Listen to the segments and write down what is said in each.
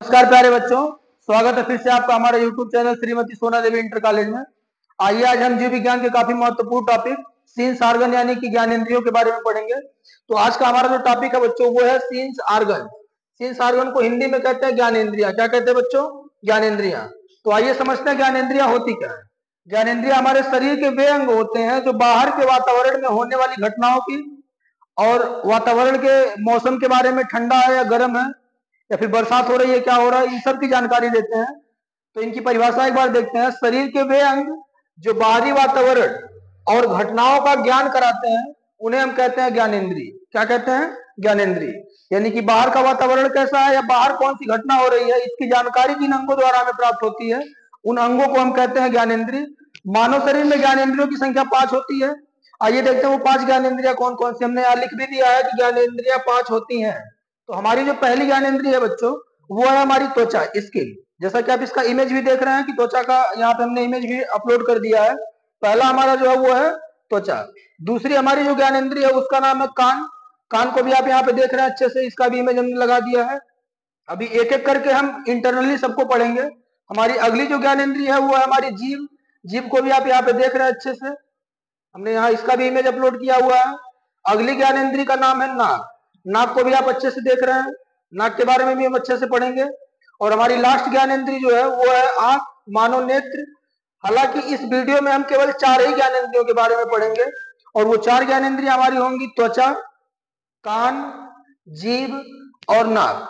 नमस्कार प्यारे बच्चों, स्वागत है फिर से आपका हमारे YouTube चैनल श्रीमती सोना देवी इंटर कॉलेज में। आइए आज हम जीव विज्ञान के काफी महत्वपूर्ण टॉपिक सीन्स आर्गन यानी कि ज्ञानेंद्रियों के बारे में पढ़ेंगे। तो आज का हमारा जो टॉपिक है बच्चों वो है सीन्स आर्गन। सीन्स आर्गन को हिंदी में कहते हैं ज्ञानेंद्रिया। क्या कहते हैं बच्चों? ज्ञानेंद्रिया। तो आइए समझते हैं ज्ञानेंद्रिया होती क्या है। ज्ञानेंद्रिया हमारे शरीर के वे अंग होते हैं जो बाहर के वातावरण में होने वाली घटनाओं की और वातावरण के मौसम के बारे में, ठंडा है या गर्म है या फिर बरसात हो रही है, क्या हो रहा है, इन सब की जानकारी देते हैं। तो इनकी परिभाषा एक बार देखते हैं। शरीर के वे अंग जो बाहरी वातावरण और घटनाओं का ज्ञान कराते हैं उन्हें हम कहते हैं ज्ञानेंद्रिय। क्या कहते हैं? ज्ञानेंद्रिय। यानी कि बाहर का वातावरण कैसा है या बाहर कौन सी घटना हो रही है, इसकी जानकारी जिन अंगों द्वारा हमें प्राप्त होती है उन अंगों को हम कहते हैं ज्ञानेंद्रिय। मानव शरीर में ज्ञानेंद्रियों की संख्या 5 होती है। आइए देखते हैं वो 5 ज्ञानेंद्रिया कौन कौन सी। हमने यहाँ लिख भी दिया है कि ज्ञानेंद्रिया 5 होती हैं। तो हमारी जो पहली ज्ञानेंद्रिय है बच्चों वो है हमारी त्वचा, स्किन। जैसा कि आप इसका इमेज भी देख रहे हैं कि त्वचा का यहाँ पे हमने इमेज भी अपलोड कर दिया है। पहला हमारा जो है वो है त्वचा। दूसरी हमारी जो ज्ञानेंद्रिय है उसका नाम है कान। कान को भी आप यहाँ पे देख रहे हैं अच्छे से, इसका भी इमेज हमने लगा दिया है। अभी एक एक करके हम इंटरनली सबको पढ़ेंगे। हमारी अगली जो ज्ञानेंद्रिय है वो है हमारी जीभ। जीभ को भी आप यहाँ पे देख रहे हैं अच्छे से, हमने यहाँ इसका भी इमेज अपलोड किया हुआ है। अगली ज्ञानेंद्रिय का नाम है नाक। नाक को भी आप अच्छे से देख रहे हैं, नाक के बारे में भी हम अच्छे से पढ़ेंगे। और हमारी लास्ट ज्ञानेंद्रिय जो है वो है आंख, मानो नेत्र। हालांकि इस वीडियो में हम केवल 4 ही ज्ञानेंद्रियों के बारे में पढ़ेंगे और वो 4 ज्ञानेंद्रिय हमारी होंगी त्वचा, कान, जीभ और नाक।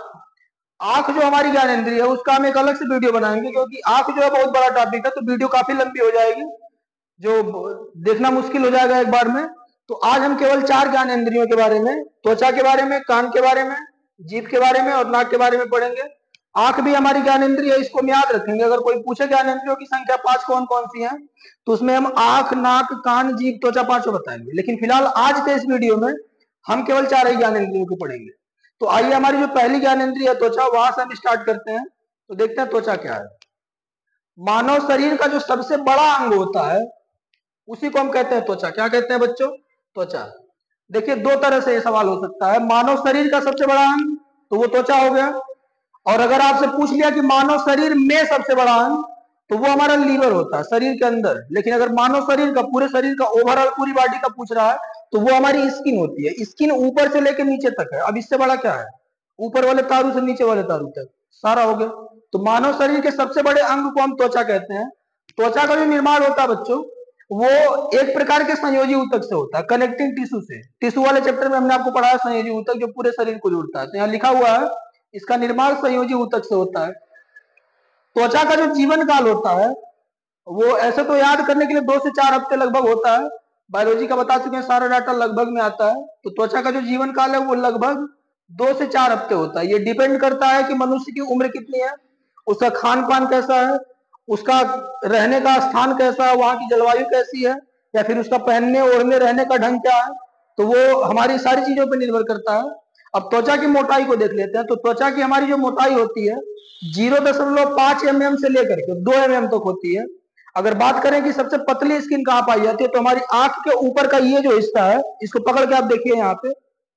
आंख जो हमारी ज्ञानेंद्रिय है उसका हम एक अलग से वीडियो बनाएंगे, क्योंकि आंख जो है बहुत बड़ा टॉपिक है, तो वीडियो काफी लंबी हो जाएगी, जो देखना मुश्किल हो जाएगा एक बार में। तो आज हम केवल 4 ज्ञानेंद्रियों के बारे में, त्वचा के बारे में, कान के बारे में, जीभ के बारे में और नाक के बारे में पढ़ेंगे। आंख भी हमारी ज्ञानेंद्रिय है, इसको हम याद रखेंगे। अगर कोई पूछे ज्ञानेंद्रियों की संख्या 5 कौन कौन सी है तो उसमें हम आंख, नाक, कान, जीभ, त्वचा 5 बताएंगे। लेकिन फिलहाल आज के इस वीडियो में हम केवल 4 ही ज्ञानेंद्रियों को पढ़ेंगे। तो आइए हमारी जो पहली ज्ञानेंद्रिय है त्वचा, वहां से हम स्टार्ट करते हैं। तो देखते हैं त्वचा क्या है। मानव शरीर का जो सबसे बड़ा अंग होता है उसी को हम कहते हैं त्वचा। क्या कहते हैं बच्चों? त्वचा। देखिए, 2 तरह से ये सवाल हो सकता है। मानव शरीर का सबसे बड़ा अंग तो वो त्वचा हो गया, और अगर आपसे पूछ लिया कि मानव शरीर में सबसे बड़ा अंग तो वो हमारा लीवर होता है शरीर के अंदर। लेकिन अगर मानव शरीर का, पूरे शरीर का, ओवरऑल पूरी बॉडी का पूछ रहा है तो वो हमारी स्किन होती है। स्किन ऊपर से लेकर नीचे तक है। अब इससे बड़ा क्या है? ऊपर वाले तारू से नीचे वाले तारू तक सारा हो गया। तो मानव शरीर के सबसे बड़े अंग को हम त्वचा कहते हैं। त्वचा का जो निर्माण होता है बच्चों वो एक प्रकार के संयोजी ऊतक से होता है, कनेक्टिंग टिश्यू से। टिश्यू वाले चैप्टर में हमने आपको पढ़ाया संयोजी ऊतक, जो पूरे शरीर को जोड़ता है। तो यहाँ लिखा हुआ है इसका निर्माण संयोजी ऊतक से होता है। त्वचा का जो जीवन काल होता है वो ऐसे तो याद करने के लिए 2 से 4 हफ्ते लगभग होता है। बायोलॉजी का बता चुके हैं, सारा डाटा लगभग में आता है। तो त्वचा का जो जीवन काल है वो लगभग 2 से 4 हफ्ते होता है। ये डिपेंड करता है कि मनुष्य की उम्र कितनी है, उसका खान पान कैसा है, उसका रहने का स्थान कैसा है, वहां की जलवायु कैसी है, या फिर उसका पहनने ओढ़ने रहने का ढंग क्या है। तो वो हमारी सारी चीजों पर निर्भर करता है। अब त्वचा की मोटाई को देख लेते हैं। तो त्वचा की हमारी जो मोटाई होती है 0.5 mm से लेकर के 2 mm तक होती है। अगर बात करें कि सबसे पतली स्किन कहाँ पाई जाती है तो हमारी आंख के ऊपर का ये जो हिस्सा है, इसको पकड़ के आप देखिए यहाँ पे,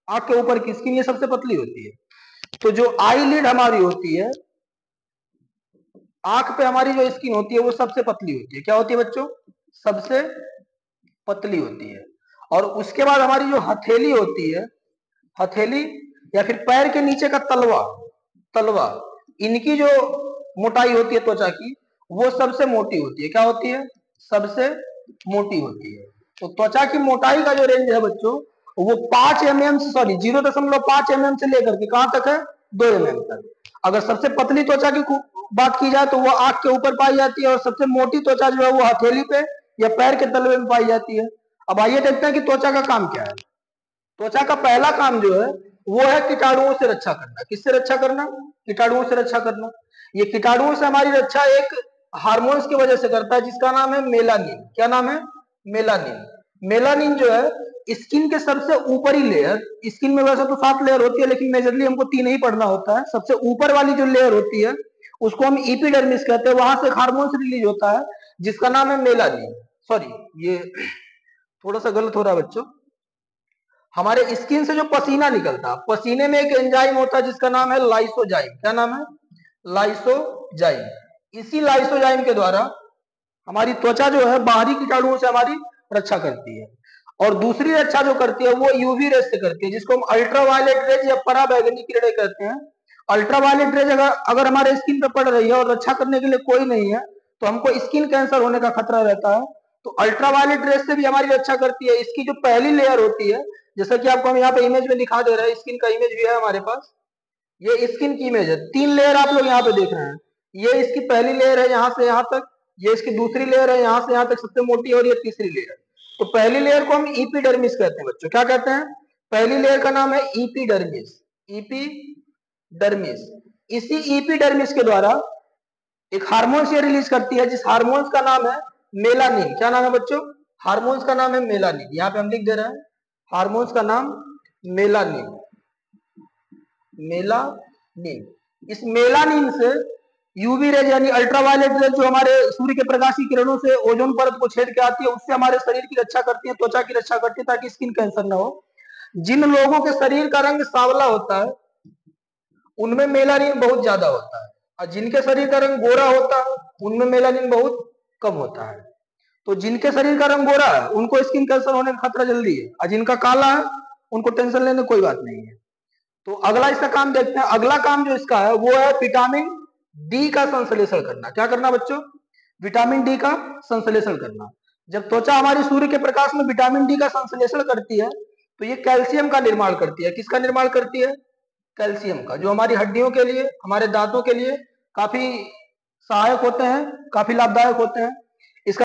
आंख के ऊपर की स्किन ये सबसे पतली होती है। तो जो आईलिड हमारी होती है, आंख पे हमारी जो स्किन होती है वो सबसे पतली होती है। क्या होती है बच्चों? सबसे पतली होती है। और उसके बाद हमारी जो हथेली होती है, हथेली या फिर पैर के नीचे का तलवा, तलवा, इनकी जो मोटाई होती है त्वचा की वो सबसे मोटी होती है। क्या होती है? सबसे मोटी होती है। तो त्वचा की मोटाई का जो रेंज है बच्चों वो 5 mm से, सॉरी 0.5 mm से लेकर के कहां तक है? 2 mm तक। अगर सबसे पतली त्वचा की बात की जाए तो वो आंख के ऊपर पाई जाती है, और सबसे मोटी त्वचा जो है वो हथेली पे या पैर के तलवे में पाई जाती है। अब आइए देखते हैं कि त्वचा का काम क्या है। त्वचा का पहला काम जो है वो है कीटाणुओं से रक्षा करना। किससे रक्षा करना? कीटाणुओं से रक्षा करना। ये कीटाणुओं से हमारी रक्षा एक हार्मोन्स की वजह से करता है जिसका नाम है मेलानिन। क्या नाम है? मेलानिन। मेलानिन जो है स्किन के सबसे ऊपरी लेयर, स्किन में वैसे तो 7 लेयर होती है लेकिन मेजरली हमको 3 ही पढ़ना होता है। सबसे ऊपर वाली जो लेयर होती है उसको हम एपिडर्मिस कहते हैं, वहां से हार्मोन्स रिलीज होता है जिसका नाम है मेलानिन। सॉरी, ये थोड़ा सा गलत हो रहा है बच्चों। हमारे स्किन से जो पसीना निकलता है, पसीने में एक एंजाइम होता है जिसका नाम है लाइसोजाइम। क्या नाम है? लाइसोजाइम। इसी लाइसोजाइम के द्वारा हमारी त्वचा जो है बाहरी कीटाणुओं से हमारी रक्षा करती है। और दूसरी रक्षा जो करती है वो यूवी रेज से करती है, जिसको हम अल्ट्रावायलेट रेज या पराबैंगनी किरणें कहते हैं। अल्ट्रावायलेट रेज अगर हमारे स्किन पे पड़ रही है और रक्षा करने के लिए कोई नहीं है तो हमको स्किन कैंसर होने का खतरा रहता है। तो अल्ट्रावायलेट रेज से भी हमारी रक्षा करती है। इसकी जो पहली लेयर होती है, जैसा कि आपको हम यहाँ पे इमेज में दिखा दे रहे हैं, स्किन का इमेज भी है हमारे पास, ये स्किन की इमेज है। 3 लेयर आप लोग यहाँ पे देख रहे हैं। ये इसकी पहली लेयर है यहाँ से यहाँ तक, ये इसकी दूसरी लेयर है यहाँ से यहाँ तक सबसे मोटी, और ये तीसरी लेयर। तो पहली लेयर को हम ईपीडर्मिस कहते हैं बच्चों। क्या कहते हैं? पहली लेयर का नाम है ईपीडर्मिस। ईपीडर्मिस। इसी ईपीडर्मिस के द्वारा एक हार्मोन ये रिलीज करती है, जिस हार्मोन्स का नाम है मेलानिन। क्या नाम है बच्चों? हार्मोन्स का नाम है मेलानिन। यहाँ पे हम लिख दे रहे हैं, हार्मोन्स का नाम मेलानिन। मेलानिन। इस मेलानिन से यूवी रेज यानी अल्ट्रावायलेट रेज जो हमारे सूर्य के प्रकाश की किरणों से ओजोन परत को छेद के आती है, उससे हमारे शरीर की रक्षा करती है, त्वचा की रक्षा करती है, ताकि स्किन कैंसर ना हो। जिन लोगों के शरीर का रंग सांवला होता है उनमें मेलानिन बहुत ज्यादा होता है, और जिनके शरीर का रंग गोरा होता है उनमें मेलानिन बहुत कम होता है। तो जिनके शरीर का रंग गोरा है उनको स्किन कैंसर होने का खतरा जल्दी है, और जिनका काला है उनको टेंशन लेने कोई बात नहीं है। तो अगला इसका काम देखते हैं। अगला काम जो इसका है वो है विटामिन डी का संश्लेषण करना। क्या करना बच्चों? विटामिन डी का संश्लेषण करना। जब त्वचा हमारी सूर्य के प्रकाश में विटामिन डी का संश्लेषण करती है तो ये कैल्शियम का निर्माण करती है। किसका निर्माण करती है? कैल्शियम का, जो हमारी हड्डियों के लिए, हमारे दांतों के लिए काफी सहायक होते हैं, काफी लाभदायक होते हैं।